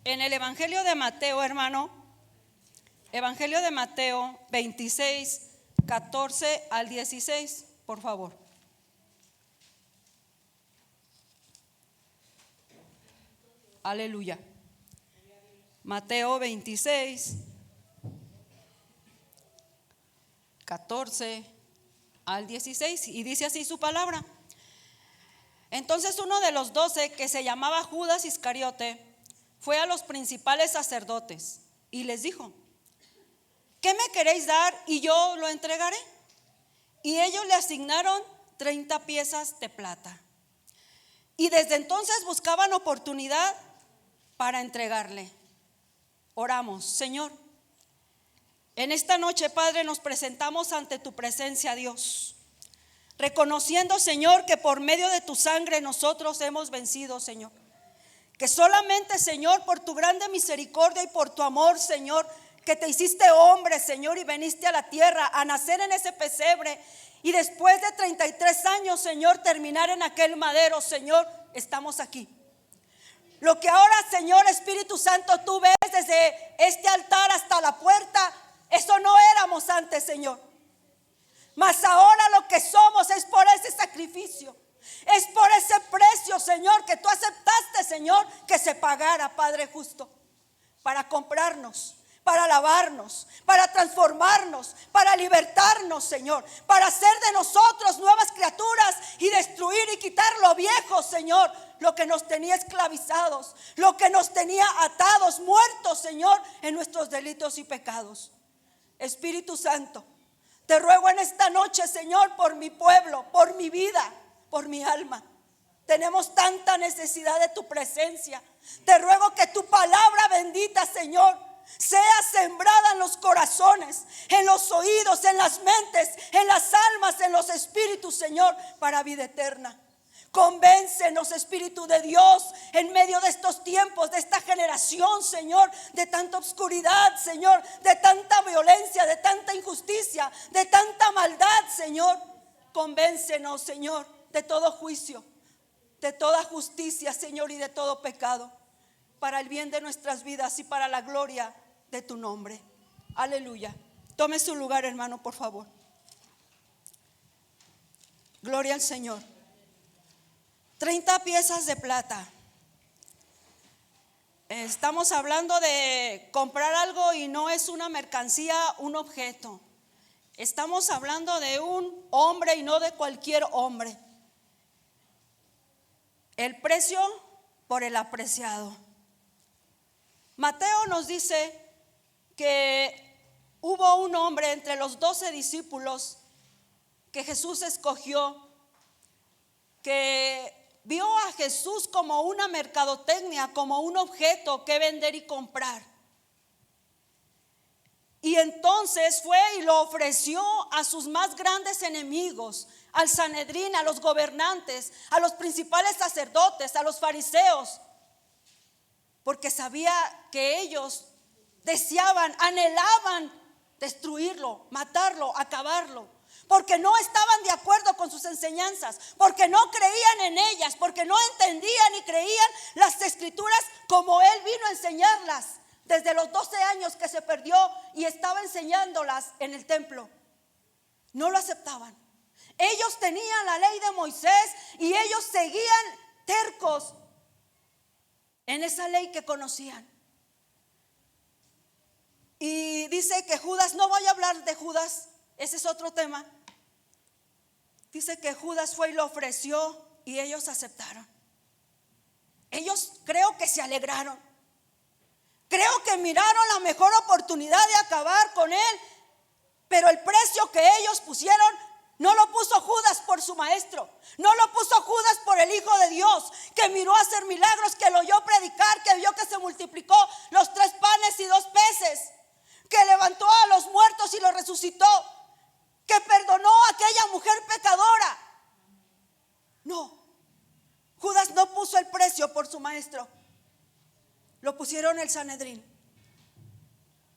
En el Evangelio de Mateo, hermano, Evangelio de Mateo 26, 14 al 16, por favor. Aleluya. Mateo 26, 14 al 16, y dice así su palabra. Entonces uno de los 12, que se llamaba Judas Iscariote, fue a los principales sacerdotes y les dijo: ¿qué me queréis dar y yo lo entregaré? Y ellos le asignaron 30 piezas de plata. Y desde entonces buscaban oportunidad para entregarle. Oramos. Señor, en esta noche, Padre, nos presentamos ante tu presencia, Dios, reconociendo, Señor, que por medio de tu sangre nosotros hemos vencido, Señor. Que solamente, Señor, por tu grande misericordia y por tu amor, Señor, que te hiciste hombre, Señor, y veniste a la tierra a nacer en ese pesebre, y después de 33 años, Señor, terminar en aquel madero, Señor, estamos aquí. Lo que ahora, Señor Espíritu Santo, tú ves desde este altar hasta la puerta, eso no éramos antes, Señor. Mas ahora lo que somos es por ese sacrificio. Es por ese precio, Señor, que tú aceptaste, Señor, que se pagara, Padre justo, para comprarnos, para lavarnos, para transformarnos, para libertarnos, Señor, para hacer de nosotros nuevas criaturas y destruir y quitar lo viejo, Señor, lo que nos tenía esclavizados, lo que nos tenía atados, muertos, Señor, en nuestros delitos y pecados. Espíritu Santo, te ruego en esta noche, Señor, por mi pueblo, por mi vida, por mi alma. Tenemos tanta necesidad de tu presencia. Te ruego que tu palabra bendita, Señor, sea sembrada en los corazones, en los oídos, en las mentes, en las almas, en los espíritus, Señor, para vida eterna. Convéncenos, Espíritu de Dios, en medio de estos tiempos, de esta generación, Señor, de tanta oscuridad, Señor, de tanta violencia, de tanta injusticia, de tanta maldad, Señor. Convéncenos, Señor, de todo juicio, de toda justicia, Señor, y de todo pecado, para el bien de nuestras vidas y para la gloria de tu nombre. Aleluya. Tome su lugar, hermano, por favor. Gloria al Señor. 30 piezas de plata. Estamos hablando de comprar algo y no es una mercancía, un objeto. Estamos hablando de un hombre y no de cualquier hombre. El precio por el apreciado. Mateo nos dice que hubo un hombre entre los 12 discípulos que Jesús escogió, que vio a Jesús como una mercadotecnia, como un objeto que vender y comprar. Y entonces fue y lo ofreció a sus más grandes enemigos, al Sanedrín, a los gobernantes, a los principales sacerdotes, a los fariseos, porque sabía que ellos deseaban, anhelaban destruirlo, matarlo, acabarlo, porque no estaban de acuerdo con sus enseñanzas, porque no creían en ellas, porque no entendían y creían las escrituras como él vino a enseñarlas desde los 12 años que se perdió y estaba enseñándolas en el templo. No lo aceptaban. Ellos tenían la ley de Moisés y ellos seguían tercos en esa ley que conocían. Y dice que Judas, no voy a hablar de Judas, ese es otro tema. Dice que Judas fue y lo ofreció y ellos aceptaron. Ellos creo que se alegraron. Creo que miraron la mejor oportunidad de acabar con él. Pero el precio que ellos pusieron no lo puso Judas por su maestro. No lo puso Judas por el Hijo de Dios, que miró hacer milagros, que lo oyó predicar, que vio que se multiplicó los 3 panes y 2 peces, que levantó a los muertos y los resucitó, que perdonó a aquella mujer pecadora. No, Judas no puso el precio por su maestro. Lo pusieron el Sanedrín.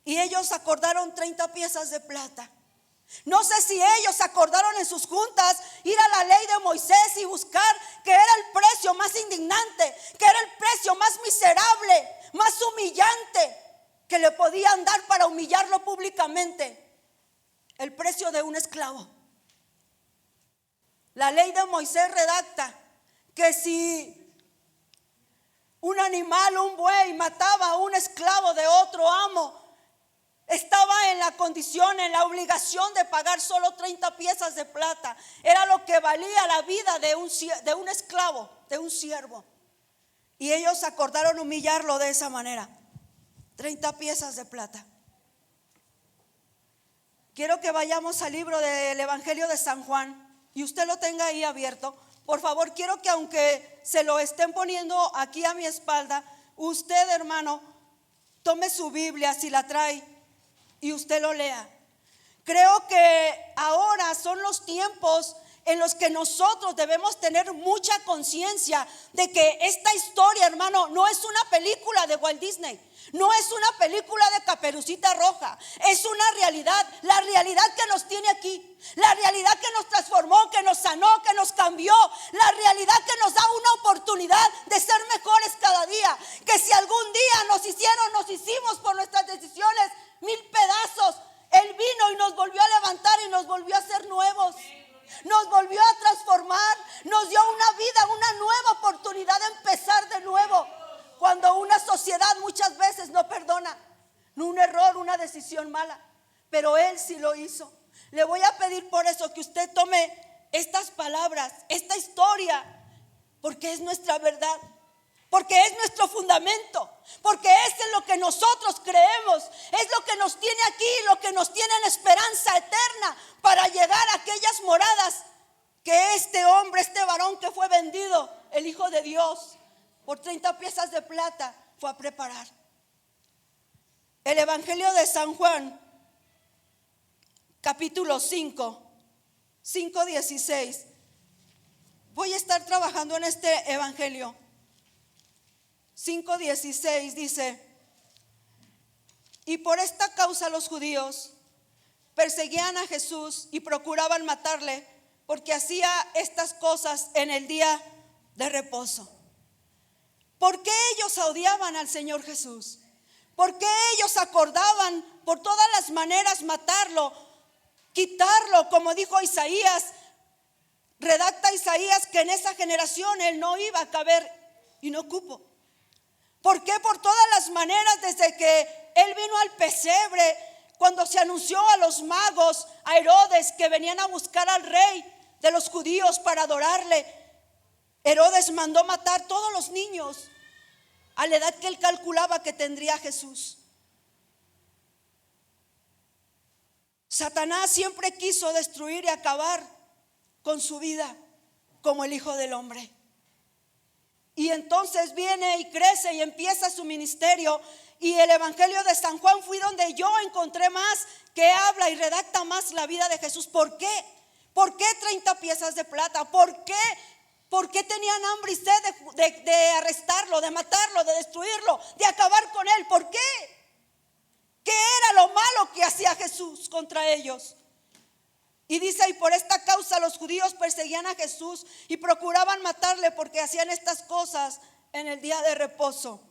Y ellos acordaron 30 piezas de plata. No sé si ellos acordaron en sus juntas ir a la ley de Moisés y buscar que era el precio más indignante, que era el precio más miserable, más humillante degradante que le podían dar para humillarlo públicamente: el precio de un esclavo. La ley de Moisés redacta que si un animal, un buey, mataba a un esclavo de otro amo, estaba en la condición, en la obligación de pagar solo 30 piezas de plata. Era lo que valía la vida de un esclavo, de un siervo. Y ellos acordaron humillarlo de esa manera: 30 piezas de plata. Quiero que vayamos al libro del Evangelio de San Juan, y usted lo tenga ahí abierto. Por favor, quiero que, aunque se lo estén poniendo aquí a mi espalda, usted, hermano, tome su Biblia si la trae y usted lo lea. Creo que ahora son los tiempos en los que nosotros debemos tener mucha conciencia de que esta historia, hermano, no es una película de Walt Disney. No es una película de Caperucita Roja. Es una realidad, la realidad que nos tiene aquí, la realidad que nos transformó, que nos sanó, que nos cambió, la realidad que nos da una oportunidad de ser mejores cada día. Que si algún día nos hicimos por nuestras decisiones 1000 pedazos, Él vino y nos volvió a levantar y nos volvió a hacer nuevos. Nos volvió a transformar, nos dio una vida, una nueva oportunidad de empezar de nuevo. Cuando una sociedad muchas veces no perdona un error, una decisión mala, pero Él sí lo hizo. Le voy a pedir por eso que usted tome estas palabras, esta historia, porque es nuestra verdad, porque es nuestro fundamento, porque es en lo que nosotros creemos, es lo que nos tiene aquí, lo que nos tiene en esperanza eterna para llegar a aquellas moradas que este hombre, este varón que fue vendido, el Hijo de Dios, por 30 piezas de plata, fue a preparar. El Evangelio de San Juan, capítulo 5:16. Voy a estar trabajando en este Evangelio. 5:16 dice: y por esta causa los judíos perseguían a Jesús y procuraban matarle, porque hacía estas cosas en el día de reposo. ¿Por qué ellos odiaban al Señor Jesús? ¿Por qué ellos acordaban por todas las maneras matarlo, quitarlo? Como dijo Isaías, redacta Isaías que en esa generación Él no iba a caber y no cupo. ¿Por qué? Por todas las maneras, desde que Él vino al pesebre, cuando se anunció a los magos, a Herodes, que venían a buscar al rey de los judíos para adorarle. Herodes mandó matar todos los niños a la edad que él calculaba que tendría Jesús. Satanás siempre quiso destruir y acabar con su vida como el Hijo del Hombre. Y entonces viene y crece y empieza su ministerio. Y el Evangelio de San Juan fue donde yo encontré más que habla y redacta más la vida de Jesús. ¿Por qué? ¿Por qué 30 piezas de plata? ¿Por qué? ¿Por qué tenían hambre y sed de arrestarlo, de matarlo, de destruirlo, de acabar con él? ¿Por qué? ¿Qué era lo malo que hacía Jesús contra ellos? Y dice: y por esta causa los judíos perseguían a Jesús y procuraban matarle, porque hacían estas cosas en el día de reposo.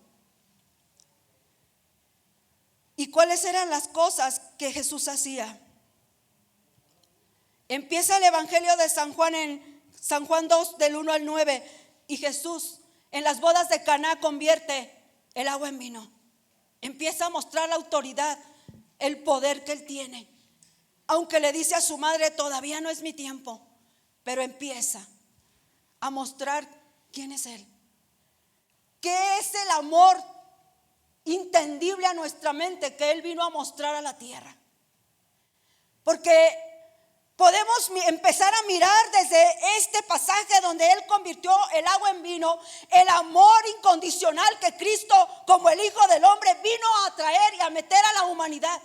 ¿Y cuáles eran las cosas que Jesús hacía? Empieza el Evangelio de San Juan en San Juan 2, del 1 al 9. Y Jesús en las bodas de Caná convierte el agua en vino. Empieza a mostrar la autoridad, el poder que Él tiene. Aunque le dice a su madre: todavía no es mi tiempo. Pero empieza a mostrar quién es Él. ¿Qué es el amor entendible a nuestra mente que Él vino a mostrar a la tierra? Porque podemos empezar a mirar desde este pasaje donde Él convirtió el agua en vino, el amor incondicional que Cristo, como el Hijo del Hombre, vino a traer y a meter a la humanidad.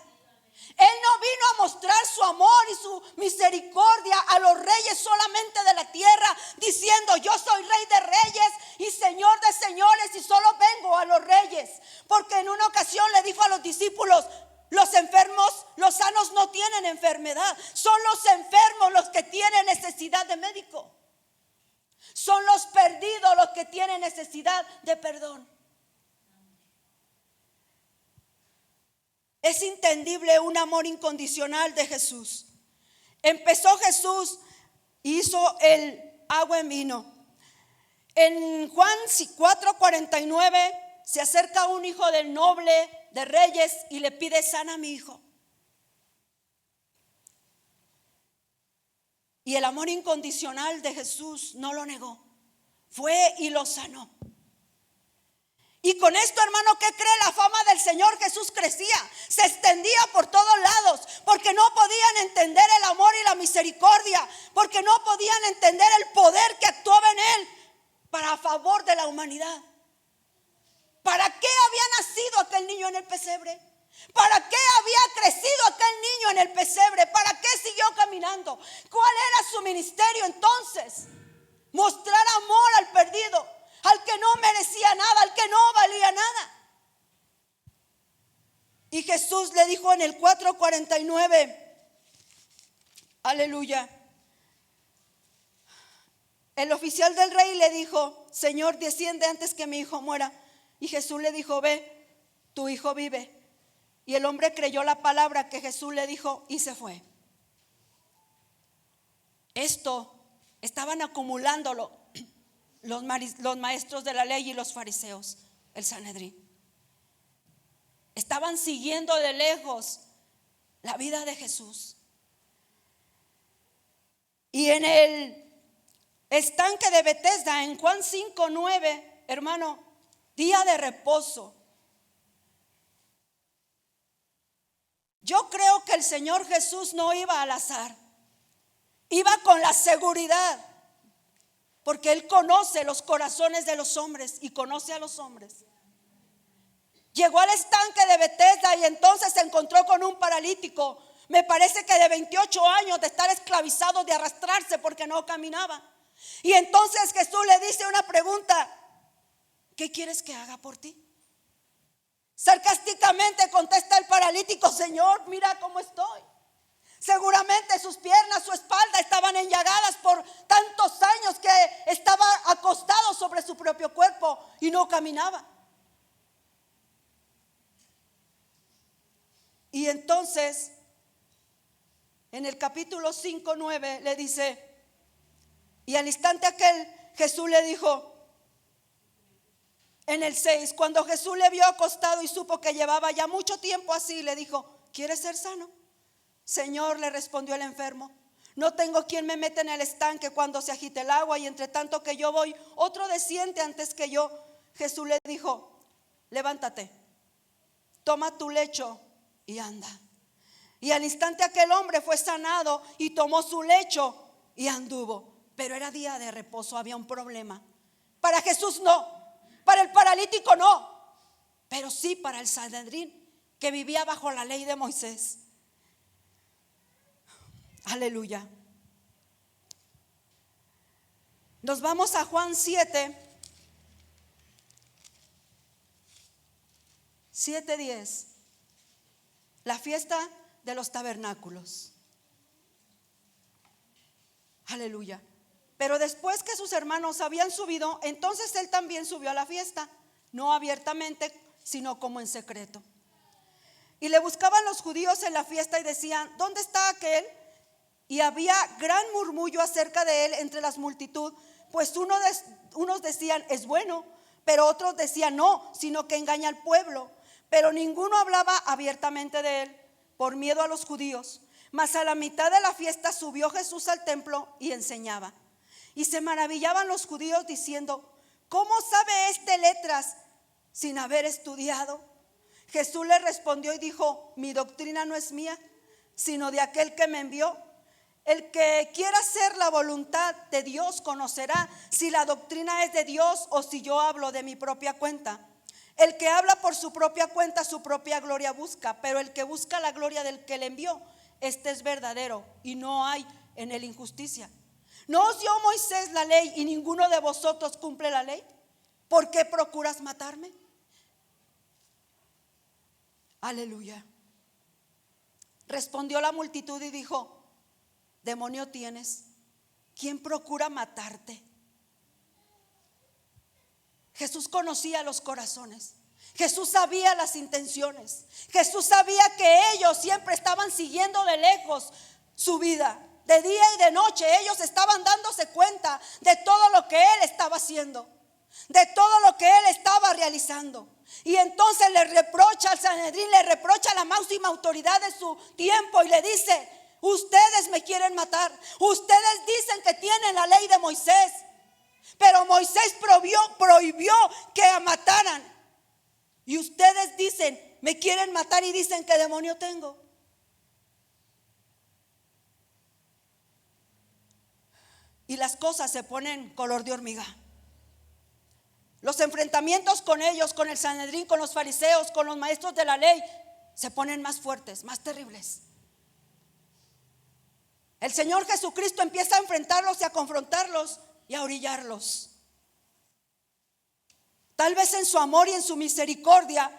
Él no vino a mostrar su amor y su misericordia a los reyes solamente de la tierra, diciendo: yo soy Rey de reyes y Señor de señores, y solo vengo a los reyes. Porque en una ocasión le dijo a los discípulos: los enfermos, los sanos no tienen enfermedad. Son los enfermos los que tienen necesidad de médico. Son los perdidos los que tienen necesidad de perdón. Es entendible un amor incondicional de Jesús. Empezó Jesús, hizo el agua en vino. En Juan 4:49 se acerca un hijo del noble de reyes y le pide: sana a mi hijo. Y el amor incondicional de Jesús no lo negó. Fue y lo sanó. Y con esto, hermano, ¿qué cree? La fama del Señor Jesús crecía, se extendía por todos lados, porque no podían entender el amor y la misericordia, porque no podían entender el poder que actuaba en él para favor de la humanidad. ¿Para qué había nacido aquel niño en el pesebre? ¿Para qué había crecido aquel niño en el pesebre? ¿Para qué siguió caminando? ¿Cuál era su ministerio entonces? Mostrar amor al perdido, al que no merecía nada, al que no valía nada. Y Jesús le dijo en el 4:49, aleluya. El oficial del rey le dijo: Señor, desciende antes que mi hijo muera. Y Jesús le dijo: ve, tu hijo vive. Y el hombre creyó la palabra que Jesús le dijo y se fue. Esto estaban acumulándolo los maestros de la ley y los fariseos, el Sanedrín. Estaban siguiendo de lejos la vida de Jesús. Y en el estanque de Betesda, en Juan 5:9, hermano, día de reposo. Yo creo que el Señor Jesús no iba al azar, iba con la seguridad, porque Él conoce los corazones de los hombres y conoce a los hombres. Llegó al estanque de Betesda y entonces se encontró con un paralítico, me parece que de 28 años, de estar esclavizado, de arrastrarse porque no caminaba. Y entonces Jesús le dice una pregunta: ¿qué quieres que haga por ti? Sarcásticamente contesta el paralítico: Señor, mira cómo estoy. Seguramente sus piernas, su espalda estaban enllagadas por tantos años que estaba acostado sobre su propio cuerpo y no caminaba. Y entonces, en el capítulo 5:9 le dice: y al instante aquel Jesús le dijo, en el 6, cuando Jesús le vio acostado y supo que llevaba ya mucho tiempo así, le dijo: ¿quieres ser sano? Señor, le respondió el enfermo, no tengo quien me meta en el estanque cuando se agite el agua, y entre tanto que yo voy, otro desciende antes que yo. Jesús le dijo: levántate, toma tu lecho y anda. Y al instante aquel hombre fue sanado y tomó su lecho y anduvo. Pero era día de reposo, había un problema. Para Jesús no. Para el paralítico no, pero sí para el Sanedrín, que vivía bajo la ley de Moisés. Aleluya. Nos vamos a Juan 7:10. La fiesta de los tabernáculos. Aleluya. Pero después que sus hermanos habían subido, entonces él también subió a la fiesta, no abiertamente, sino como en secreto. Y le buscaban los judíos en la fiesta y decían: ¿dónde está aquel? Y había gran murmullo acerca de él entre las multitud, pues unos decían: es bueno, pero otros decían: no, sino que engaña al pueblo. Pero ninguno hablaba abiertamente de él por miedo a los judíos. Mas a la mitad de la fiesta subió Jesús al templo y enseñaba. Y se maravillaban los judíos diciendo: ¿cómo sabe este letras sin haber estudiado? Jesús le respondió y dijo: mi doctrina no es mía, sino de aquel que me envió. El que quiera hacer la voluntad de Dios conocerá si la doctrina es de Dios o si yo hablo de mi propia cuenta. El que habla por su propia cuenta su propia gloria busca, pero el que busca la gloria del que le envió, este es verdadero y no hay en él injusticia. ¿No os dio Moisés la ley y ninguno de vosotros cumple la ley? ¿Por qué procuras matarme? Aleluya. Respondió la multitud y dijo: demonio tienes, ¿quién procura matarte? Jesús conocía los corazones. Jesús sabía las intenciones. Jesús sabía que ellos siempre estaban siguiendo de lejos su vida. De día y de noche ellos estaban dándose cuenta de todo lo que Él estaba haciendo, de todo lo que Él estaba realizando. Y entonces le reprocha al Sanedrín, le reprocha a la máxima autoridad de su tiempo y le dice: ustedes me quieren matar. Ustedes dicen que tienen la ley de Moisés, pero Moisés prohibió que mataran. Y ustedes dicen, me quieren matar y dicen que demonio tengo. Y las cosas se ponen color de hormiga. Los enfrentamientos con ellos, con el Sanedrín, con los fariseos, con los maestros de la ley, se ponen más fuertes, más terribles. El Señor Jesucristo empieza a enfrentarlos y a confrontarlos y a orillarlos. Tal vez en su amor y en su misericordia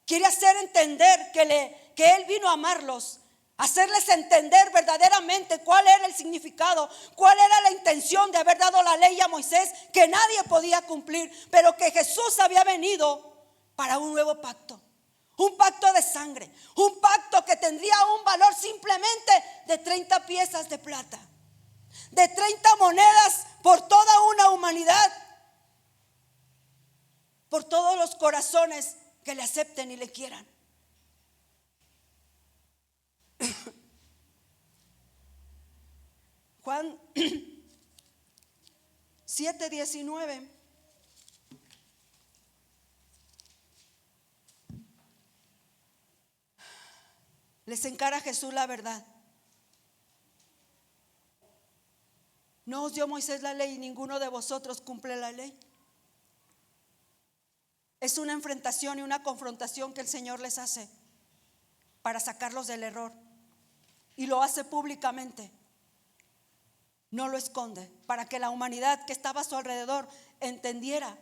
quiere hacer entender que Él vino a amarlos, hacerles entender verdaderamente cuál era el significado, cuál era la intención de haber dado la ley a Moisés, que nadie podía cumplir, pero que Jesús había venido para un nuevo pacto, un pacto de sangre, un pacto que tendría un valor simplemente de 30 piezas de plata, de 30 monedas por toda una humanidad, por todos los corazones que le acepten y le quieran. Juan 7:19. Les encara Jesús la verdad. No os dio Moisés la ley y ninguno de vosotros cumple la ley. Es una enfrentación y una confrontación que el Señor les hace para sacarlos del error. Y lo hace públicamente. No lo esconde, para que la humanidad que estaba a su alrededor entendiera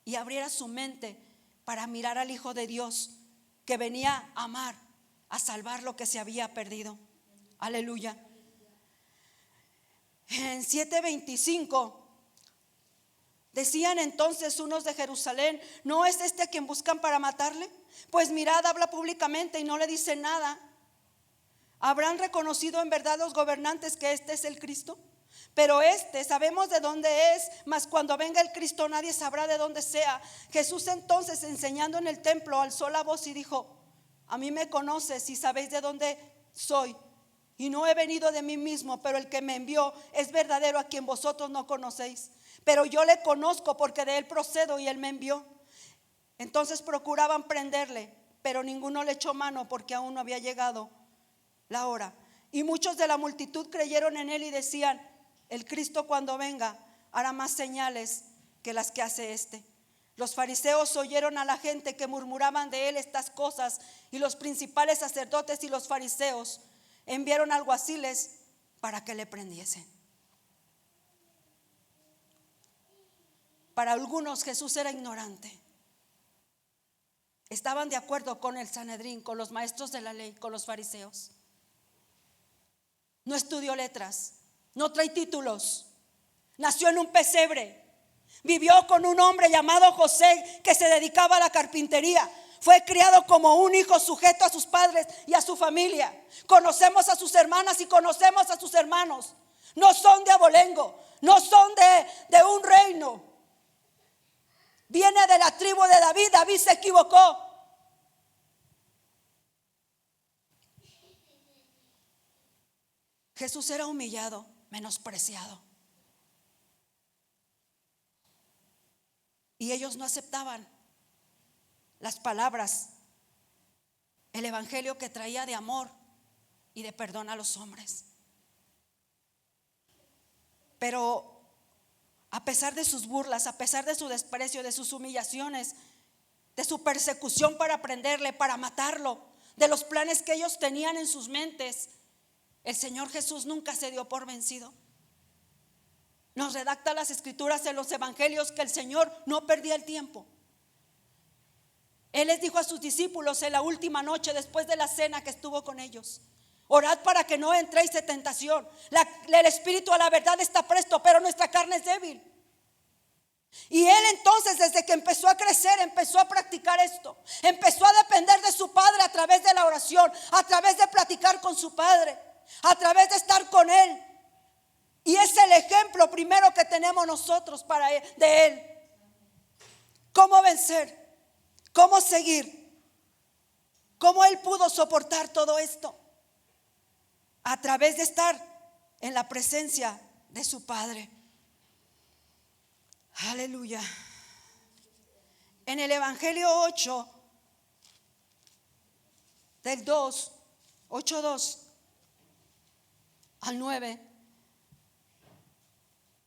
y abriera su mente para mirar al Hijo de Dios, que venía a amar, a salvar lo que se había perdido. Aleluya. En 7:25 decían entonces unos de Jerusalén: ¿no es este a quien buscan para matarle? Pues mirad, habla públicamente y no le dice nada. ¿Habrán reconocido en verdad los gobernantes que este es el Cristo? Pero sabemos de dónde es, mas cuando venga el Cristo nadie sabrá de dónde sea. Jesús entonces, enseñando en el templo, alzó la voz y dijo: a mí me conoces y sabéis de dónde soy, y no he venido de mí mismo, pero el que me envió es verdadero, a quien vosotros no conocéis. Pero yo le conozco, porque de él procedo y él me envió. Entonces procuraban prenderle, pero ninguno le echó mano, porque aún no había llegado la hora. Y muchos de la multitud creyeron en él y decían: el Cristo, cuando venga, hará más señales que las que hace este. Los fariseos oyeron a la gente que murmuraban de él estas cosas, y los principales sacerdotes y los fariseos enviaron alguaciles para que le prendiesen. Para algunos Jesús era ignorante. Estaban de acuerdo con el Sanedrín, con los maestros de la ley, con los fariseos. No estudió letras, no trae títulos, nació en un pesebre, vivió con un hombre llamado José que se dedicaba a la carpintería. Fue criado como un hijo sujeto a sus padres y a su familia. Conocemos a sus hermanas y conocemos a sus hermanos. No son de abolengo, no son de un reino. Viene de la tribu de David. David se equivocó. Jesús era humillado, menospreciado. Y ellos no aceptaban las palabras, el evangelio que traía de amor y de perdón a los hombres. Pero a pesar de sus burlas, a pesar de su desprecio, de sus humillaciones, de su persecución para prenderle, para matarlo, de los planes que ellos tenían en sus mentes, el Señor Jesús nunca se dio por vencido. Nos redacta las escrituras en los evangelios que el Señor no perdía el tiempo. Él les dijo a sus discípulos en la última noche después de la cena que estuvo con ellos: orad para que no entréis en tentación. El espíritu a la verdad está presto, pero nuestra carne es débil. Y él entonces, desde que empezó a crecer, empezó a practicar esto. Empezó a depender de su padre a través de la oración, a través de platicar con su padre, a través de estar con él. Y es el ejemplo primero que tenemos nosotros para él, de él. ¿Cómo vencer? ¿Cómo seguir? ¿Cómo él pudo soportar todo esto? A través de estar en la presencia de su padre. Aleluya. En el Evangelio 8, del 8:2 al 9,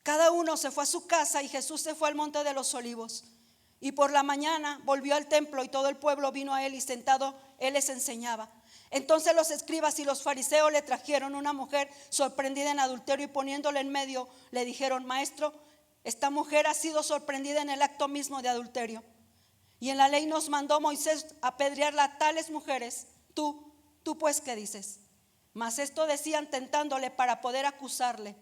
cada uno se fue a su casa y Jesús se fue al monte de los olivos. Y por la mañana volvió al templo y todo el pueblo vino a él y sentado él les enseñaba. Entonces los escribas y los fariseos le trajeron una mujer sorprendida en adulterio y poniéndola en medio le dijeron: Maestro, esta mujer ha sido sorprendida en el acto mismo de adulterio. Y en la ley nos mandó Moisés apedrearla a tales mujeres. Tú pues, ¿qué dices? Mas esto decían tentándole para poder acusarle.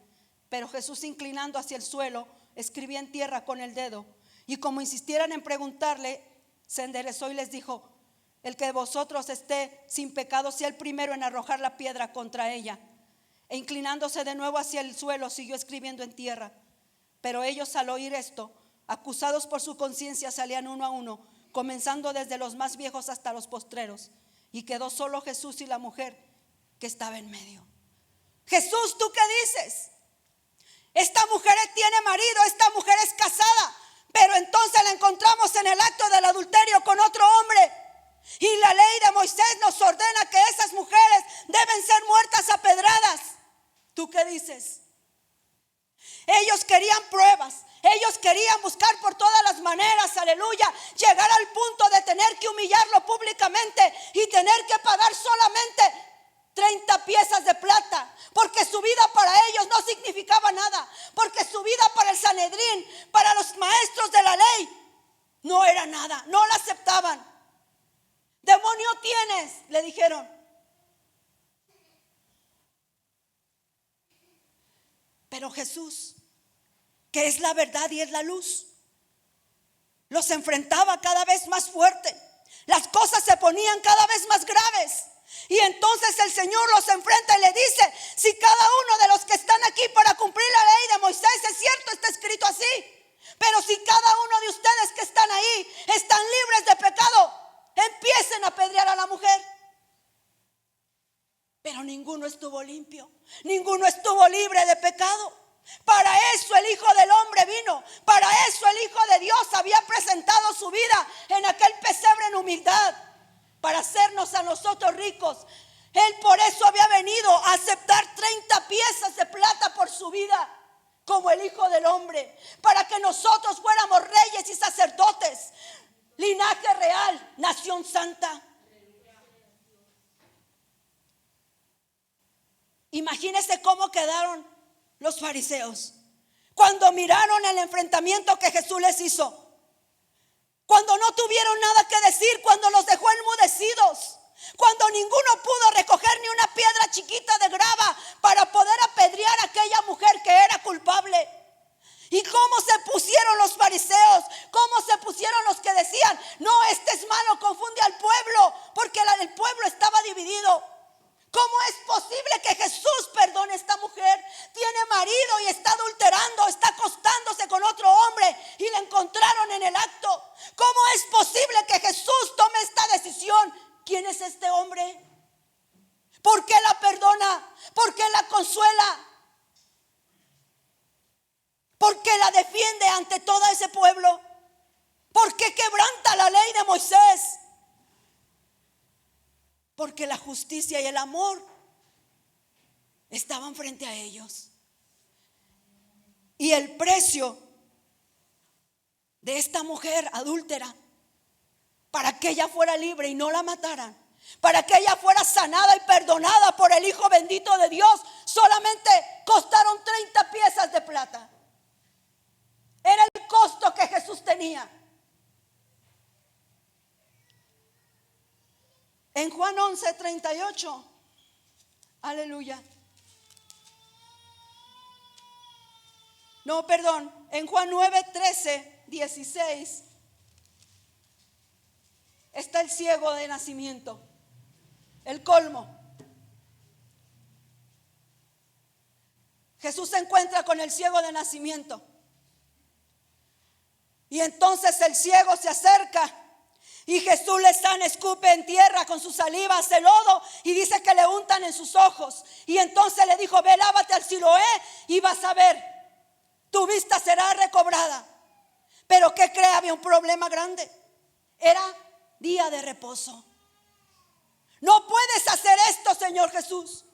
Pero Jesús, inclinando hacia el suelo, escribía en tierra con el dedo. Y como insistieran en preguntarle, se enderezó y les dijo: el que de vosotros esté sin pecado sea el primero en arrojar la piedra contra ella. E inclinándose de nuevo hacia el suelo, siguió escribiendo en tierra. Pero ellos, al oír esto, acusados por su conciencia, salían uno a uno, comenzando desde los más viejos hasta los postreros. Y quedó solo Jesús y la mujer que estaba en medio. Jesús, ¿tú qué dices? Esta mujer tiene marido, esta mujer es casada, pero entonces la encontramos en el acto del adulterio con otro hombre. Y la ley de Moisés nos ordena que esas mujeres deben ser muertas a pedradas. ¿Tú qué dices? Ellos querían pruebas. Ellos querían buscar por todas las maneras, aleluya, llegar al punto de tener que humillarlo públicamente y tener que pagar solamente 30 piezas de plata, porque su vida para ellos no significaba nada, porque su vida para el Sanedrín, para los maestros de la ley, no era nada, no la aceptaban. Demonio tienes, le dijeron. Pero Jesús, que es la verdad y es la luz, los enfrentaba cada vez más fuerte. Las cosas se ponían cada vez más graves. Y entonces el Señor los enfrenta y le dice: si cada uno de los que están aquí para cumplir la ley de Moisés, es cierto, está escrito así, pero si cada uno de ustedes que están ahí están libres de pecado, empiecen a apedrear a la mujer. Pero ninguno estuvo limpio, ninguno estuvo libre de pecado. Para eso el Hijo del Hombre vino, para eso el Hijo de Dios había presentado su vida en aquel pesebre en humildad, para hacernos a nosotros ricos. Él por eso había venido a aceptar 30 piezas de plata por su vida, como el Hijo del Hombre, para que nosotros fuéramos reyes y sacerdotes, linaje real, nación santa. Imagínense cómo quedaron los fariseos cuando miraron el enfrentamiento que Jesús les hizo, cuando no tuvieron nada que decir, cuando los dejó enmudecidos, cuando ninguno pudo recoger ni una piedra chiquita de grava para poder apedrear a aquella mujer que era culpable. ¿Y cómo se pusieron los fariseos? ¿Cómo se pusieron los que decían: no, este es malo, confunde al pueblo? Porque el pueblo estaba dividido. ¿Cómo es posible que Jesús perdone a esta mujer? Tiene marido y está adulterando, está acostándose con otro hombre y la encontraron en el acto. ¿Cómo es posible que Jesús tome esta decisión? ¿Quién es este hombre? ¿Por qué la perdona? ¿Por qué la consuela? ¿Por qué la defiende ante todo ese pueblo? ¿Por qué quebranta la ley de Moisés? Porque la justicia y el amor estaban frente a ellos. Y el precio de esta mujer adúltera, para que ella fuera libre y no la mataran, para que ella fuera sanada y perdonada por el Hijo bendito de Dios, solamente costaron 30 piezas de plata. Era el costo que Jesús tenía. En Juan 11:38, aleluya, No, perdón, en Juan 9, 13, 16 está el ciego de nacimiento, el colmo. Jesús se encuentra con el ciego de nacimiento. Y entonces el ciego se acerca y Jesús le sana, escupe en tierra con su saliva, hace lodo y dice que le untan en sus ojos. Y entonces le dijo: ve, lávate al Siloé y vas a ver, tu vista será recobrada. Pero ¿qué cree? Había un problema grande. Era día de reposo. No puedes hacer esto, Señor Jesús.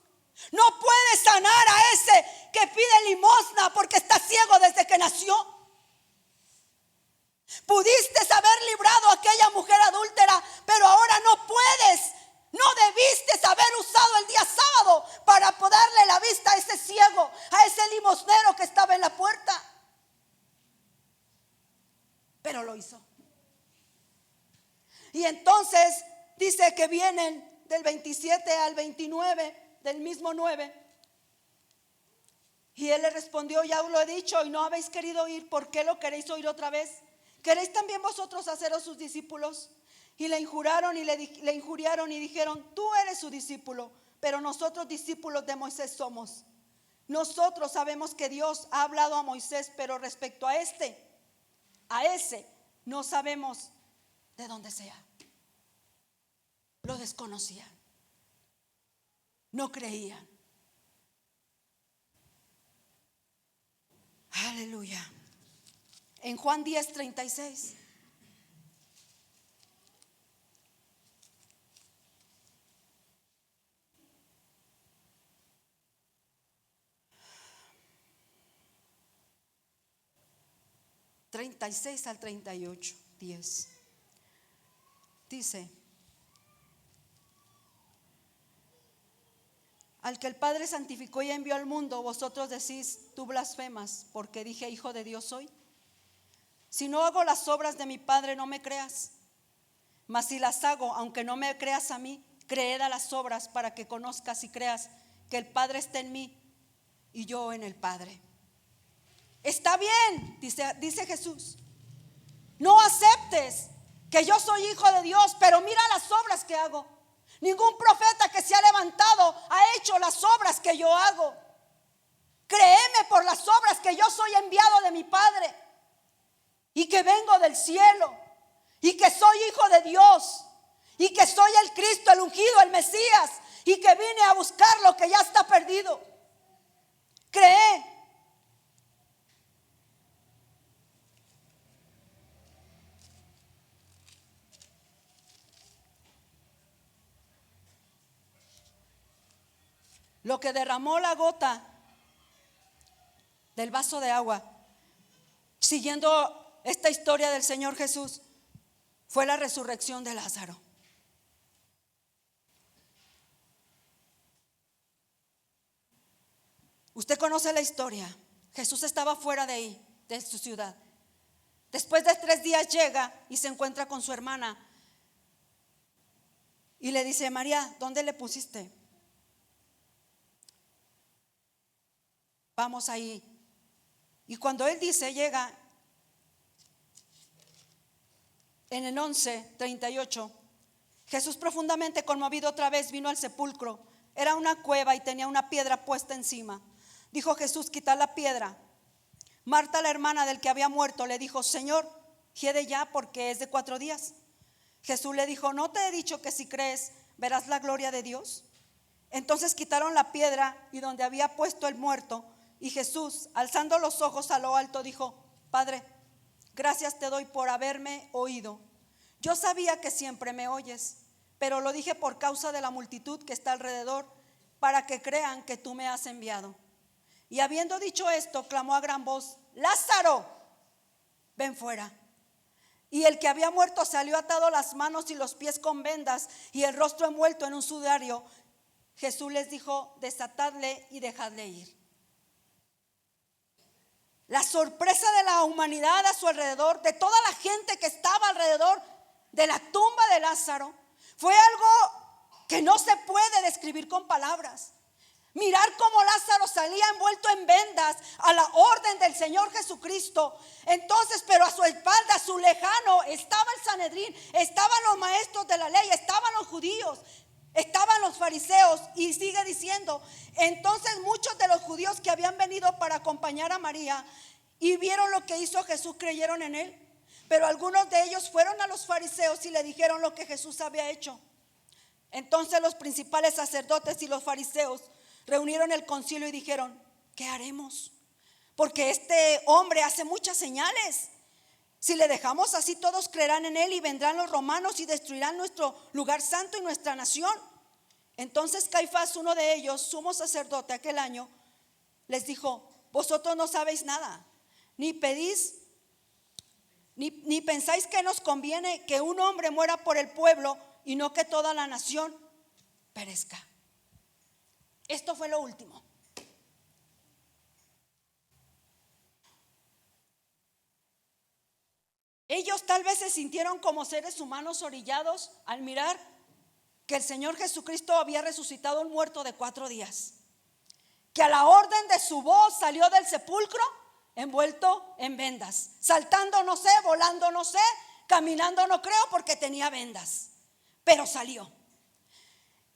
No puedes sanar a ese que pide limosna porque está ciego desde que nació. Pudiste haber librado a aquella mujer adúltera, pero ahora no puedes. No debiste haber usado el día sábado para darle la vista a ese ciego, a ese limosnero que estaba en la puerta. Pero lo hizo. Y entonces dice que vienen del 27 al 29 del mismo 9. Y él le respondió: ya os lo he dicho y no habéis querido oír. ¿Por qué lo queréis oír otra vez? ¿Queréis también vosotros haceros sus discípulos? Y le injuriaron y dijeron: tú eres su discípulo, pero nosotros discípulos de Moisés somos. Nosotros sabemos que Dios ha hablado a Moisés, pero respecto a ese no sabemos de dónde sea. Lo desconocían, no creían. Aleluya. En Juan 10, 36. Al 38, 10. Dice: al que el Padre santificó y envió al mundo, vosotros decís: tú blasfemas, porque dije hijo de Dios soy. Si no hago las obras de mi Padre, no me creas. Mas si las hago, aunque no me creas a mí, creed a las obras, para que conozcas y creas que el Padre está en mí y yo en el Padre. Está bien, dice Jesús. No aceptes que yo soy hijo de Dios, pero mira las obras que hago. Ningún profeta que se ha levantado ha hecho las obras que yo hago. Créeme por las obras que yo soy enviado de mi Padre y que vengo del cielo y que soy hijo de Dios y que soy el Cristo, el ungido, el Mesías, y que vine a buscar lo que ya está perdido. Cree. Lo que derramó la gota del vaso de agua, siguiendo esta historia del Señor Jesús, fue la resurrección de Lázaro. Usted conoce la historia. Jesús estaba fuera de ahí, de su ciudad. Después de 3 días llega y se encuentra con su hermana y le dice: María, ¿dónde le pusiste? Vamos ahí. Y cuando él dice, llega en el 11:38, Jesús, profundamente conmovido otra vez, vino al sepulcro. Era una cueva y tenía una piedra puesta encima. Dijo Jesús: quitad la piedra. Marta, la hermana del que había muerto, le dijo: Señor, hiede ya, porque es de 4 días. Jesús le dijo: ¿no te he dicho que si crees verás la gloria de Dios? Entonces quitaron la piedra y donde había puesto el muerto. Y Jesús, alzando los ojos a lo alto, dijo: Padre, gracias te doy por haberme oído. Yo sabía que siempre me oyes, pero lo dije por causa de la multitud que está alrededor, para que crean que tú me has enviado. Y habiendo dicho esto, clamó a gran voz: Lázaro, ven fuera. Y el que había muerto salió atado las manos y los pies con vendas y el rostro envuelto en un sudario. Jesús les dijo: desatadle y dejadle ir. La sorpresa de la humanidad a su alrededor, de toda la gente que estaba alrededor de la tumba de Lázaro, fue algo que no se puede describir con palabras. Mirar cómo Lázaro salía envuelto en vendas a la orden del Señor Jesucristo. Entonces, pero a su espalda, a su lejano, estaba el Sanedrín, estaban los maestros de la ley, estaban los judíos, estaban los fariseos. Y sigue diciendo, entonces muchos de los judíos que habían venido para acompañar a María y vieron lo que hizo Jesús, creyeron en él. Pero algunos de ellos fueron a los fariseos y le dijeron lo que Jesús había hecho. Entonces los principales sacerdotes y los fariseos reunieron el concilio y dijeron, ¿qué haremos? Porque este hombre hace muchas señales. Si le dejamos así, todos creerán en él y vendrán los romanos y destruirán nuestro lugar santo y nuestra nación. Entonces Caifás, uno de ellos, sumo sacerdote aquel año, les dijo, vosotros no sabéis nada, ni pensáis que nos conviene que un hombre muera por el pueblo y no que toda la nación perezca. Esto fue lo último. Ellos tal vez se sintieron como seres humanos orillados al mirar que el Señor Jesucristo había resucitado un muerto de 4 días, que a la orden de su voz salió del sepulcro envuelto en vendas, saltando no sé, volando no sé, caminando no creo porque tenía vendas, pero salió.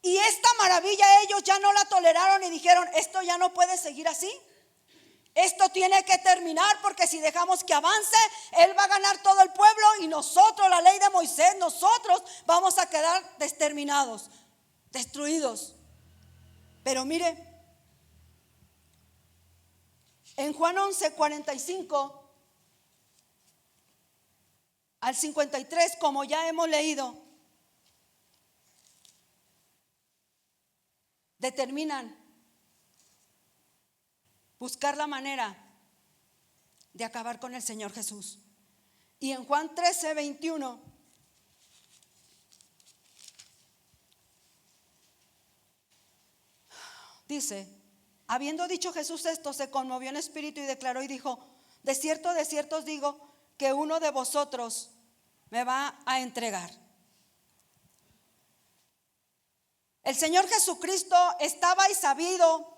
Y esta maravilla ellos ya no la toleraron y dijeron, esto ya no puede seguir así. Esto tiene que terminar, porque si dejamos que avance, él va a ganar todo el pueblo y nosotros, la ley de Moisés, nosotros vamos a quedar desterminados, destruidos. Pero mire, en Juan 11:45 al 53, como ya hemos leído, determinan buscar la manera de acabar con el Señor Jesús. Y en Juan 13:21 dice, habiendo dicho Jesús esto, se conmovió en espíritu y declaró y dijo, de cierto os digo que uno de vosotros me va a entregar. El Señor Jesucristo estaba y sabido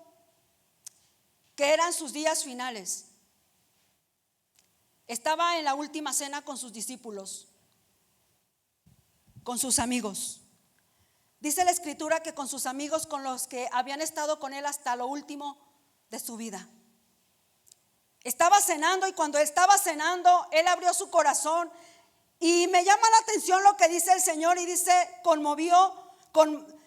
que eran sus días finales. Estaba en la última cena con sus discípulos, con sus amigos. Dice la escritura que con sus amigos, con los que habían estado con él hasta lo último de su vida. Estaba cenando y cuando estaba cenando, él abrió su corazón y me llama la atención lo que dice el Señor y dice,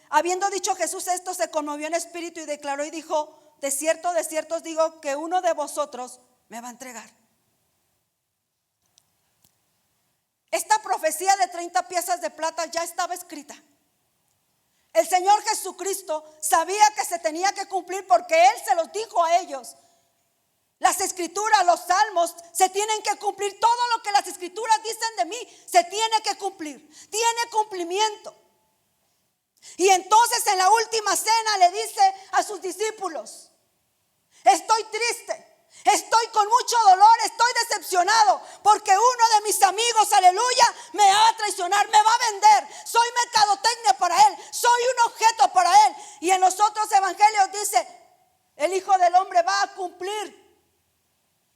habiendo dicho Jesús esto, se conmovió en espíritu y declaró y dijo, de cierto os digo que uno de vosotros me va a entregar. Esta profecía de 30 piezas de plata ya estaba escrita. El Señor Jesucristo sabía que se tenía que cumplir porque Él se los dijo a ellos. Las escrituras, los salmos, se tienen que cumplir. Todo lo que las escrituras dicen de mí se tiene que cumplir. Tiene cumplimiento. Y entonces en la última cena le dice a sus discípulos, estoy triste, estoy con mucho dolor, estoy decepcionado porque uno de mis amigos, aleluya, me va a traicionar, me va a vender. Soy mercadotecnia para él, soy un objeto para él. Y en los otros evangelios dice, el Hijo del Hombre va a cumplir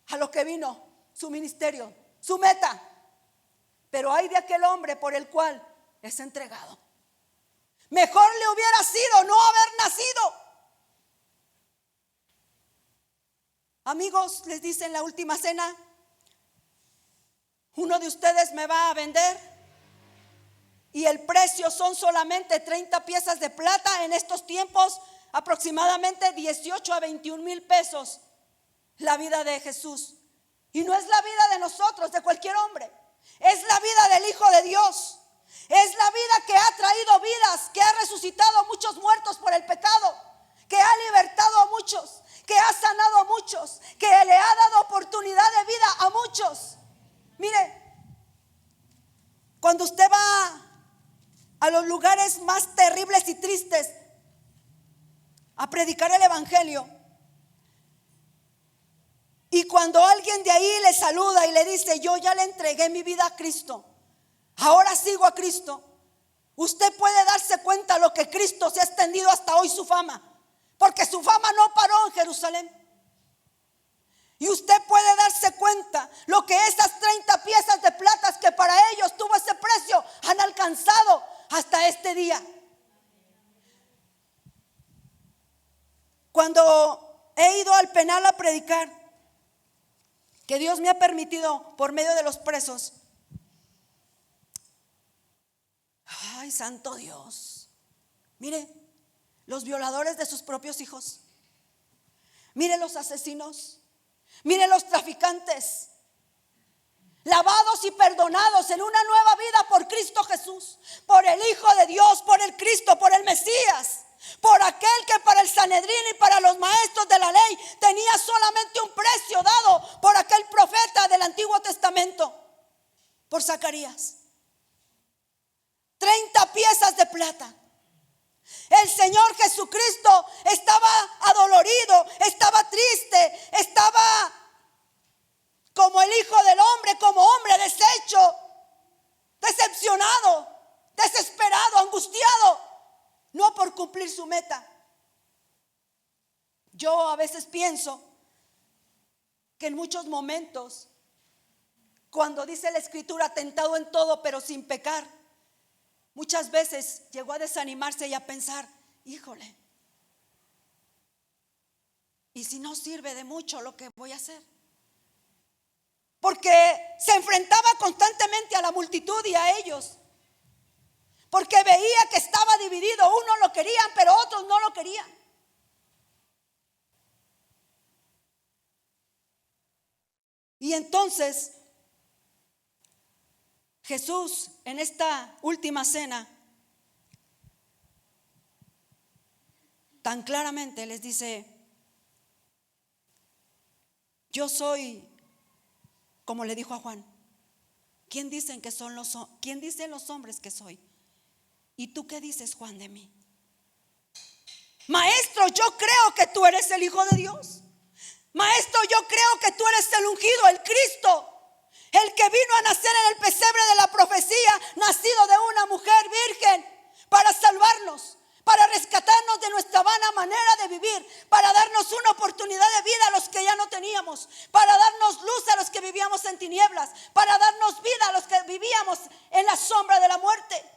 a lo que vino, su ministerio, su meta. Pero hay de aquel hombre por el cual es entregado. Mejor le hubiera sido no haber nacido. Amigos, les dice en la última cena, uno de ustedes me va a vender y el precio son solamente 30 piezas de plata. En estos tiempos aproximadamente 18 a 21 mil pesos la vida de Jesús. Y no es la vida de nosotros, de cualquier hombre, es la vida del Hijo de Dios. Es la vida que ha traído vidas, que ha resucitado a muchos muertos por el pecado, que ha libertado a muchos, que ha sanado a muchos, que le ha dado oportunidad de vida a muchos. Mire, cuando usted va a los lugares más terribles y tristes a predicar el evangelio, y cuando alguien de ahí le saluda y le dice, yo ya le entregué mi vida a Cristo, ahora sigo a Cristo, usted puede darse cuenta lo que Cristo se ha extendido hasta hoy su fama. porque su fama no paró en Jerusalén. Y usted puede darse cuenta lo que esas 30 piezas de plata que para ellos tuvo ese precio han alcanzado hasta este día. Cuando he ido al penal a predicar, que Dios me ha permitido por medio de los presos, ay, santo Dios, mire, los violadores de sus propios hijos, mire los asesinos, mire los traficantes, lavados y perdonados en una nueva vida por Cristo Jesús, por el Hijo de Dios, por el Cristo, por el Mesías, por aquel que para el Sanedrín y para los maestros de la ley tenía solamente un precio dado por aquel profeta del Antiguo Testamento, por Zacarías. 30 piezas de plata. El Señor Jesucristo estaba adolorido, estaba triste, estaba como el Hijo del Hombre, como hombre deshecho, decepcionado, desesperado, angustiado, no por cumplir su meta. Yo a veces pienso que en muchos momentos, cuando dice la Escritura, tentado en todo pero sin pecar, muchas veces llegó a desanimarse y a pensar, híjole, ¿y si no sirve de mucho lo que voy a hacer? Porque se enfrentaba constantemente a la multitud y a ellos. Porque veía que estaba dividido, unos lo querían, pero otros no lo querían. Y entonces Jesús en esta última cena tan claramente les dice: yo soy, como le dijo a Juan, ¿quién dicen los hombres que soy? ¿Y tú qué dices, Juan, de mí? Maestro, yo creo que tú eres el Hijo de Dios. Maestro, yo creo que tú eres el ungido, el Cristo, el que vino a nacer en el pesebre de la profecía, nacido de una mujer virgen, para salvarnos, para rescatarnos de nuestra vana manera de vivir, para darnos una oportunidad de vida a los que ya no teníamos, para darnos luz a los que vivíamos en tinieblas, para darnos vida a los que vivíamos en la sombra de la muerte,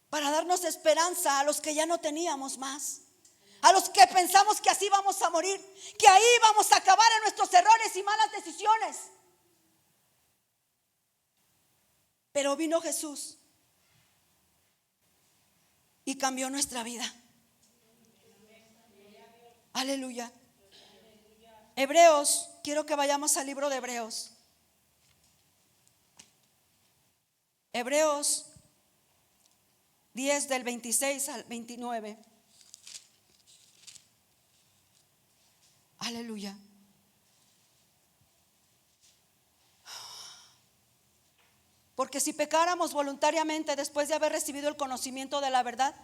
para darnos esperanza a los que ya no teníamos más, a los que pensamos que así vamos a morir, que ahí vamos a acabar en nuestros errores y malas decisiones. Pero vino Jesús y cambió nuestra vida. Aleluya. Hebreos, quiero que vayamos al libro de Hebreos. Hebreos 10 del 26 al 29. Aleluya. Porque si pecáramos voluntariamente después de haber recibido el conocimiento de la verdad,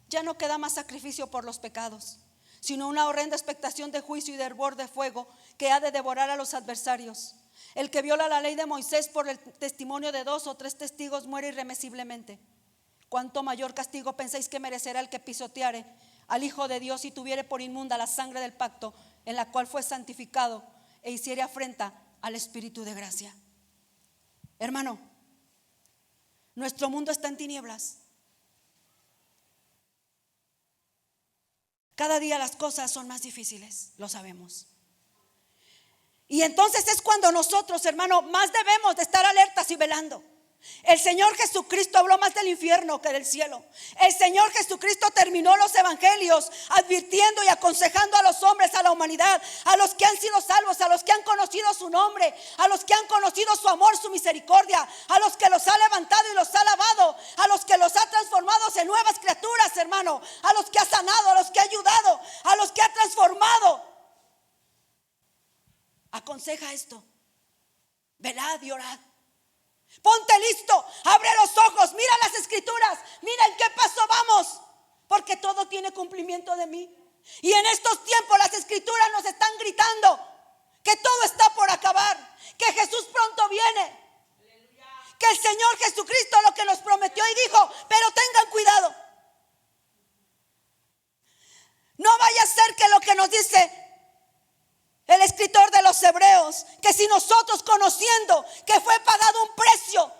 ya no queda más sacrificio por los pecados, sino una horrenda expectación de juicio y de hervor de fuego que ha de devorar a los adversarios. El que viola la ley de Moisés por el testimonio de 2 o 3 testigos muere irremisiblemente. ¿Cuánto mayor castigo pensáis que merecerá el que pisoteare al Hijo de Dios y tuviere por inmunda la sangre del pacto en la cual fue santificado e hiciere afrenta al Espíritu de gracia? Hermano, nuestro mundo está en tinieblas. Cada día las cosas son más difíciles, lo sabemos. Y entonces es cuando nosotros, hermano, más debemos de estar alertas y velando. El Señor Jesucristo habló más del infierno que del cielo. El Señor Jesucristo terminó los evangelios advirtiendo y aconsejando a los hombres, a la humanidad, a los que han sido salvos, a los que han conocido su nombre, a los que han conocido su amor, su misericordia, a los que los ha levantado y los ha lavado, a los que los ha transformado en nuevas criaturas, hermano, a los que ha sanado, a los que ha ayudado, a los que ha transformado. Aconseja esto: velad y orad. Ponte listo, abre los ojos, mira las escrituras, mira en qué paso vamos, porque todo tiene cumplimiento de mí. Y en estos tiempos las escrituras nos están gritando que todo está por acabar, que Jesús pronto viene, que el Señor Jesucristo lo que nos prometió y dijo, pero tengan cuidado. Hebreos que si nosotros, conociendo que fue pagado un precio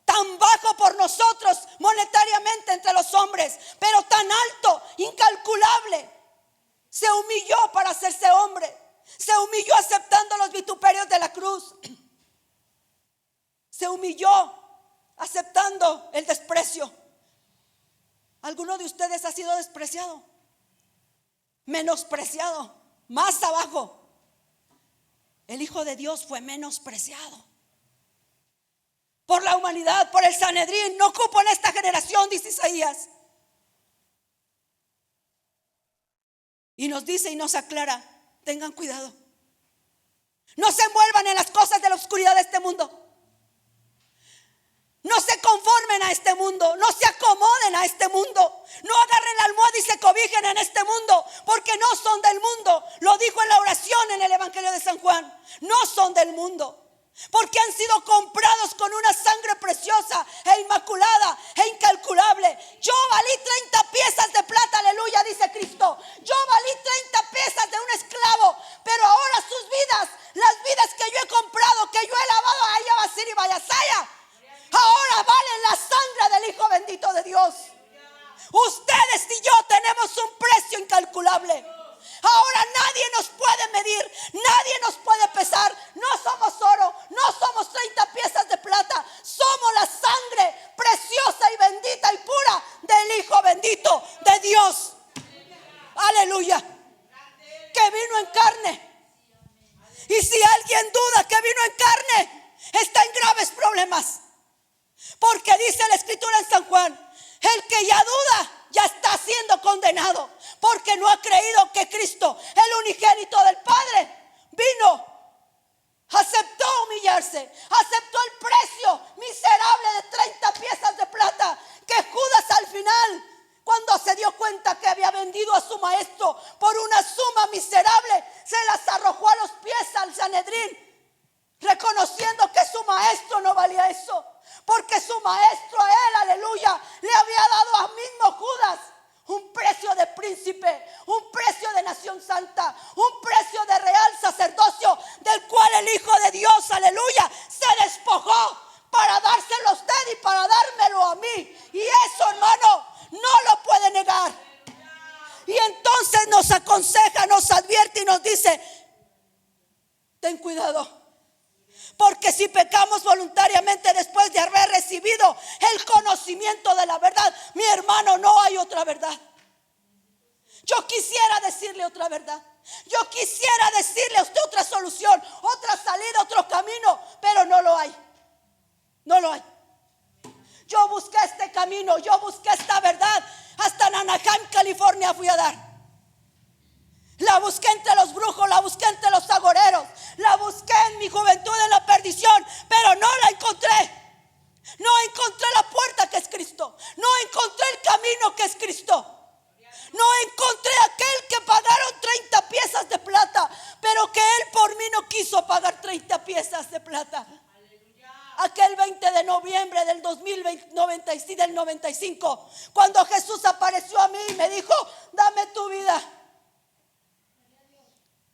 tan bajo por nosotros monetariamente entre los hombres, pero tan alto, incalculable, se humilló para hacerse hombre, se humilló aceptando los vituperios de la cruz, se humilló aceptando el desprecio. ¿Alguno de ustedes ha sido despreciado, menospreciado, más abajo? El Hijo de Dios fue menospreciado por la humanidad, por el Sanedrín. No cupo en esta generación, dice Isaías. Y nos dice y nos aclara: tengan cuidado, no se envuelvan en las cosas de la oscuridad de este mundo. No se conformen a este mundo, no se acomoden a este mundo, no agarren la almohada y se cobijen en este mundo, porque no son del mundo. Lo dijo en la oración en el Evangelio de San Juan: no son del mundo, porque han sido comprados con una sangre preciosa e inmaculada e incalculable. Yo valí 30 piezas de plata, aleluya, dice Cristo. Yo valí 30 piezas de un esclavo, pero ahora sus vidas, las vidas que yo he comprado, que yo he lavado a ella, Basir y Vayasaya, ahora valen la sangre del Hijo bendito de Dios. Ustedes y yo tenemos un precio incalculable. Ahora nadie nos puede medir, nadie nos puede pesar. No somos oro, no somos 30 piezas de plata. Somos la sangre preciosa y bendita y pura del Hijo bendito de Dios. Aleluya. Que vino en carne. Y si alguien duda que vino en carne, está en graves problemas. Porque dice la Escritura en San Juan: el que ya duda ya está siendo condenado, porque no ha creído que Cristo, el unigénito del Padre, vino, aceptó humillarse, aceptó el precio miserable de 30 piezas de plata, que Judas al final, cuando se dio cuenta que había vendido a su maestro por una suma miserable, se las arrojó a los pies al Sanedrín, reconociendo que su maestro no valía eso, porque su maestro a él, aleluya, le había dado al mismo Judas un precio de príncipe, un precio de nación santa, un precio de real sacerdocio, del cual el Hijo de Dios, aleluya, se despojó para dárselo a usted y para dármelo a mí. Y eso, hermano, no lo puede negar. Y entonces nos aconseja, nos advierte y nos dice: ten cuidado, porque si pecamos voluntariamente después de haber recibido el conocimiento de la verdad, mi hermano, no hay otra verdad. Yo quisiera decirle otra verdad. Yo quisiera decirle a usted otra solución, otra salida, otro camino, pero no lo hay. No lo hay. Yo busqué este camino, yo busqué esta verdad. Hasta en Anaheim, California fui a dar. La busqué entre los brujos, la busqué entre los agoreros, la busqué en mi juventud en la perdición, pero no la encontré. No encontré la puerta que es Cristo. No encontré el camino que es Cristo. No encontré aquel que pagaron 30 piezas de plata, pero que él por mí no quiso pagar 30 piezas de plata. Aquel 20 de noviembre del 95, cuando Jesús apareció a mí y me dijo: dame tu vida.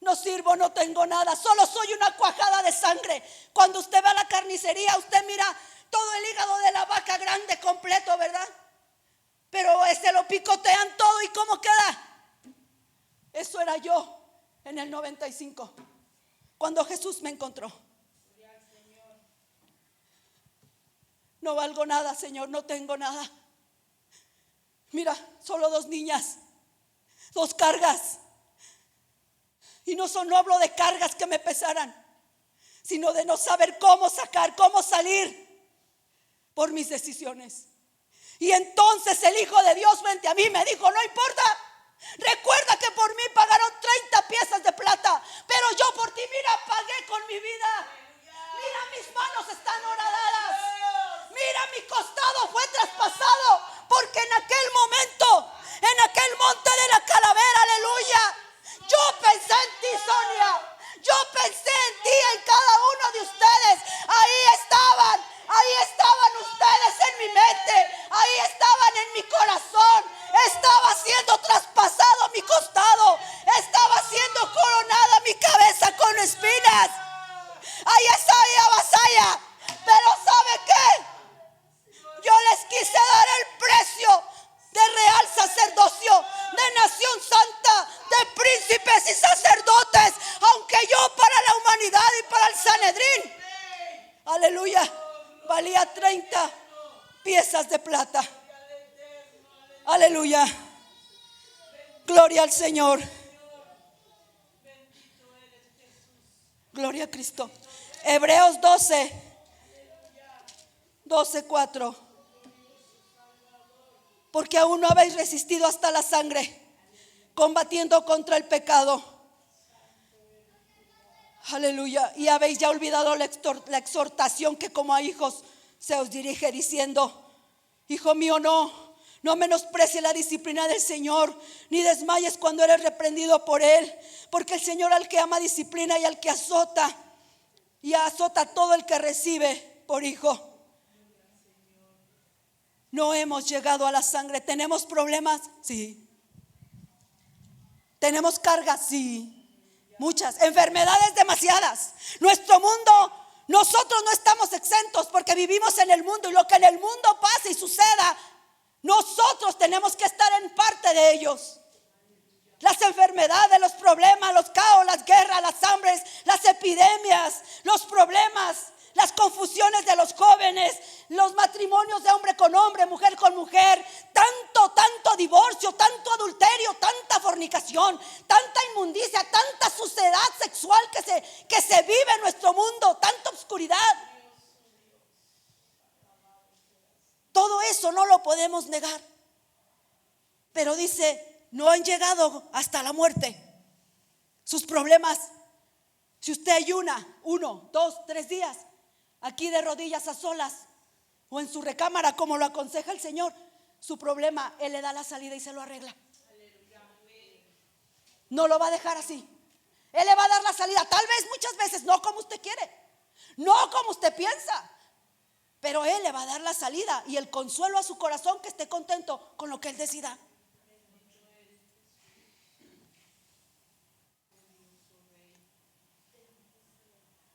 No sirvo, no tengo nada, solo soy una cuajada de sangre. Cuando usted va a la carnicería, usted mira todo el hígado de la vaca grande completo, ¿verdad? Pero se lo picotean todo, ¿y cómo queda? Eso era yo en el 95, cuando Jesús me encontró. No valgo nada, Señor, no tengo nada. Mira, solo 2 niñas, 2 cargas. Y no hablo de cargas que me pesaran, sino de no saber cómo sacar, cómo salir por mis decisiones. Y entonces el Hijo de Dios frente a mí me dijo: no importa, recuerda que por mí pagaron 30 piezas de plata, pero yo por ti, mira, pagué con mi vida. Mira, mis manos están horadadas. Mira, mi costado fue traspasado, porque en aquel momento, en aquel monte de la calavera, aleluya, yo pensé en ti, Sonia. Yo pensé en ti, en cada uno de ustedes. Ahí estaban ustedes en mi mente. Ahí estaban en mi corazón. Estaba siendo traspasado mi Aleluya. Gloria al Señor. Gloria a Cristo. Hebreos 12:4. Porque aún no habéis resistido hasta la sangre, combatiendo contra el pecado. Aleluya. Y habéis ya olvidado la exhortación que como a hijos se os dirige, diciendo: hijo mío, no menosprecies la disciplina del Señor, ni desmayes cuando eres reprendido por Él. Porque el Señor al que ama disciplina, y al que azota, y azota a todo el que recibe por hijo. No hemos llegado a la sangre. ¿Tenemos problemas? Sí. ¿Tenemos cargas? Sí. Muchas. Enfermedades demasiadas. Nuestro mundo, nosotros no estamos exentos porque vivimos en el mundo, y lo que en el mundo pase y suceda, nosotros tenemos que estar en parte de ellos. Las enfermedades, los problemas, los caos, las guerras, las hambres, las epidemias, los problemas, las confusiones de los jóvenes, los matrimonios de hombre con hombre, mujer con mujer, tanto divorcio, tanto adulterio, tanta fornicación, tanta inmundicia, tanta suciedad sexual que se vive en nuestro mundo, tanta oscuridad. Todo eso no lo podemos negar. Pero dice, no han llegado hasta la muerte. Sus problemas, si usted ayuna 1, 2, 3 días, aquí de rodillas a solas, o en su recámara como lo aconseja el Señor, su problema Él le da la salida y se lo arregla. No lo va a dejar así. Él le va a dar la salida, tal vez muchas veces no como usted quiere, no como usted piensa, pero Él le va a dar la salida y el consuelo a su corazón, que esté contento con lo que Él decida.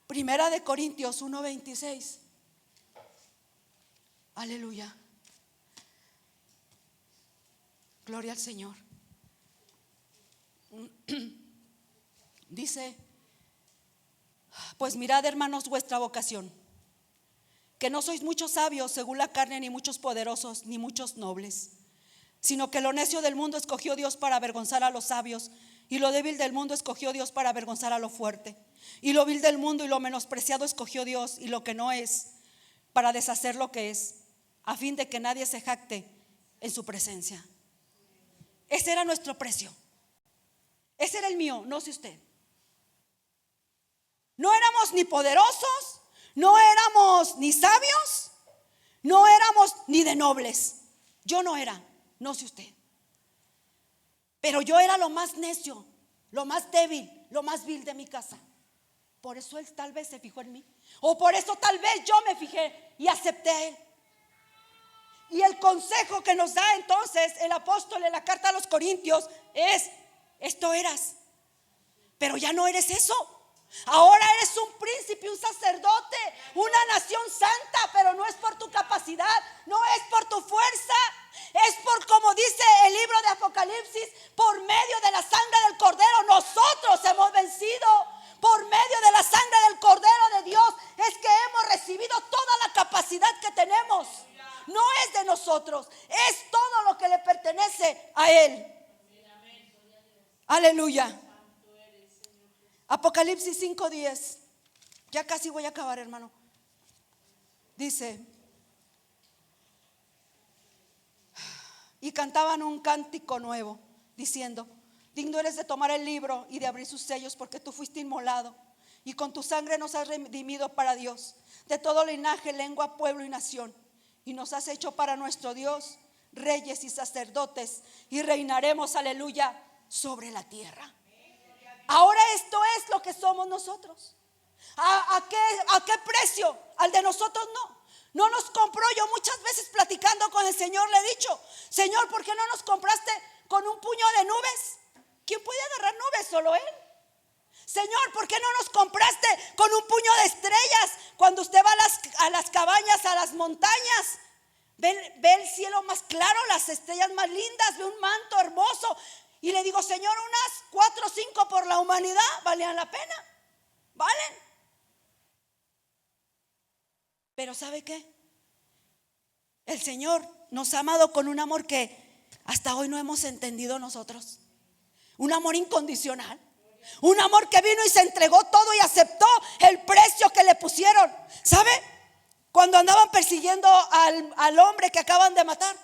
Primera de Corintios 1:26. Aleluya. Gloria al Señor. Dice: pues mirad, hermanos, vuestra vocación, que no sois muchos sabios según la carne, ni muchos poderosos, ni muchos nobles, sino que lo necio del mundo escogió Dios para avergonzar a los sabios, y lo débil del mundo escogió Dios para avergonzar a lo fuerte. Y lo vil del mundo y lo menospreciado escogió Dios, y lo que no es, para deshacer lo que es, a fin de que nadie se jacte en su presencia. Ese era nuestro precio. Ese era el mío, no sé usted. No éramos ni poderosos, no éramos ni sabios, no éramos ni de nobles. Yo no era, no sé usted. Pero yo era lo más necio, lo más débil, lo más vil de mi casa. Por eso Él tal vez se fijó en mí, o por eso tal vez yo me fijé y acepté a Él. Y el consejo que nos da entonces el apóstol en la carta a los Corintios es: esto eras, pero ya no eres eso. Ahora eres un príncipe, un sacerdote, una nación santa, pero no es por tu capacidad, no es por tu fuerza, es por, como dice el libro de Apocalipsis, por medio de la sangre del Cordero nosotros hemos vencido. Por medio de la sangre del Cordero de Dios es que hemos recibido toda la capacidad que tenemos. No es de nosotros, es todo lo que le pertenece a Él. Aleluya. Apocalipsis 5:10. Ya casi voy a acabar, hermano. Dice: y cantaban un cántico nuevo, diciendo: digno eres de tomar el libro y de abrir sus sellos, porque tú fuiste inmolado, y con tu sangre nos has redimido para Dios, de todo linaje, lengua, pueblo y nación, y nos has hecho para nuestro Dios reyes y sacerdotes, y reinaremos, aleluya, sobre la tierra. Ahora esto es lo que somos nosotros. ¿A qué precio? Al de nosotros no nos compró. Yo muchas veces platicando con el Señor le he dicho: Señor, ¿por qué no nos compraste con un puño de nubes? ¿Quién puede agarrar nubes? Solo Él. Señor, ¿por qué no nos compraste con un puño de estrellas? Cuando usted va a las cabañas, a las montañas, ve el cielo más claro, las estrellas más lindas, ve un manto hermoso. Y le digo: Señor, unas 4 o 5 por la humanidad valían la pena. Valen. Pero ¿sabe qué? El Señor nos ha amado con un amor que hasta hoy no hemos entendido nosotros. Un amor incondicional. Un amor que vino y se entregó todo y aceptó el precio que le pusieron. ¿Sabe? Cuando andaban persiguiendo al hombre que acaban de matar,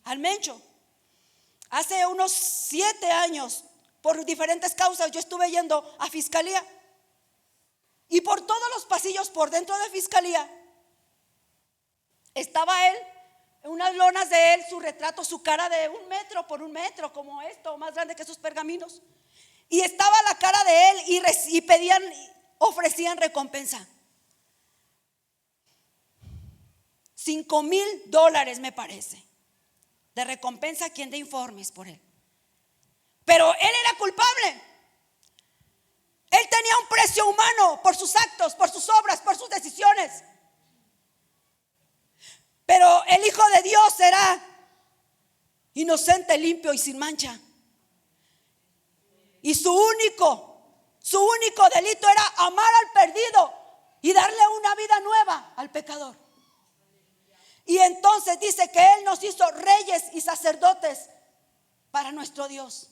al Mencho, hace unos 7 años, por diferentes causas, yo estuve yendo a fiscalía. Y por todos los pasillos por dentro de fiscalía estaba él, en unas lonas de él, su retrato, su cara de 1 metro por 1 metro, como esto, más grande que esos pergaminos. Y estaba la cara de él y pedían, ofrecían recompensa. $5,000 me parece, de recompensa a quien dé informes por él. Pero él era culpable. Él tenía un precio humano por sus actos, por sus obras, por sus decisiones. Pero el Hijo de Dios era inocente, limpio y sin mancha. Y su único delito era amar al perdido y darle una vida nueva al pecador. Y entonces dice que Él nos hizo reyes y sacerdotes para nuestro Dios.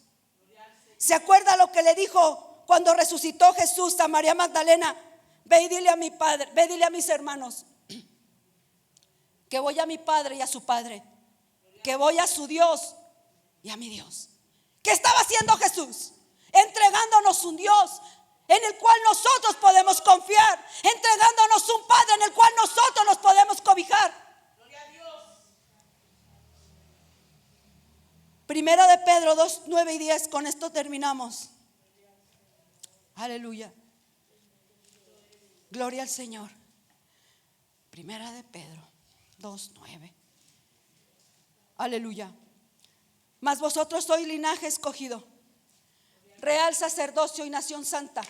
¿Se acuerda lo que le dijo cuando resucitó Jesús a María Magdalena? Ve y dile a mi padre, ve y dile a mis hermanos que voy a mi Padre y a su Padre, que voy a su Dios y a mi Dios. ¿Qué estaba haciendo Jesús? Entregándonos un Dios en el cual nosotros podemos confiar, entregándonos un Padre en el cual nosotros nos podemos cobijar. Primera de Pedro 2, 9 y 10, con esto terminamos. Aleluya. Gloria al Señor. Primera de Pedro 2, 9. Aleluya. Mas vosotros sois linaje escogido, real sacerdocio y nación santa,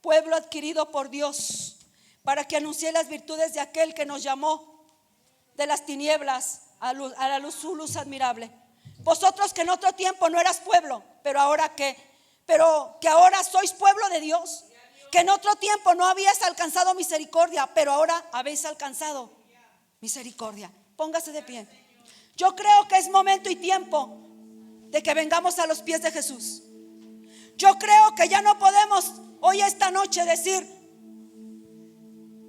pueblo adquirido por Dios, para que anuncie las virtudes de aquel que nos llamó de las tinieblas a la luz, su luz admirable. Vosotros que en otro tiempo no eras pueblo, pero que ahora sois pueblo de Dios, que en otro tiempo no habías alcanzado misericordia, pero ahora habéis alcanzado misericordia. Póngase de pie. Yo creo que es momento y tiempo de que vengamos a los pies de Jesús. Yo creo que ya no podemos hoy esta noche decir,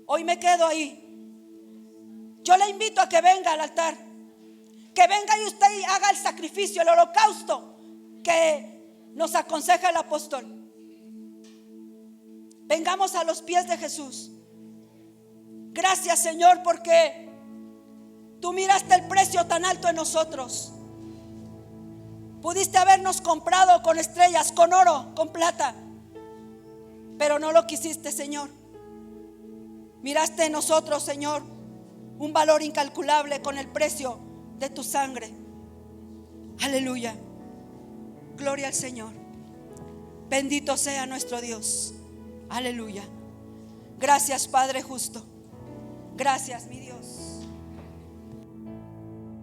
hoy me quedo ahí. Yo le invito a que venga al altar, que venga y usted haga el sacrificio, el holocausto que nos aconseja el apóstol. Vengamos a los pies de Jesús. Gracias, Señor, porque tú miraste el precio tan alto en nosotros. Pudiste habernos comprado con estrellas, con oro, con plata, pero no lo quisiste, Señor. Miraste en nosotros, Señor, un valor incalculable con el precio de tu sangre. Aleluya. Gloria al Señor. Bendito sea nuestro Dios. Aleluya. Gracias, Padre justo. Gracias, mi Dios.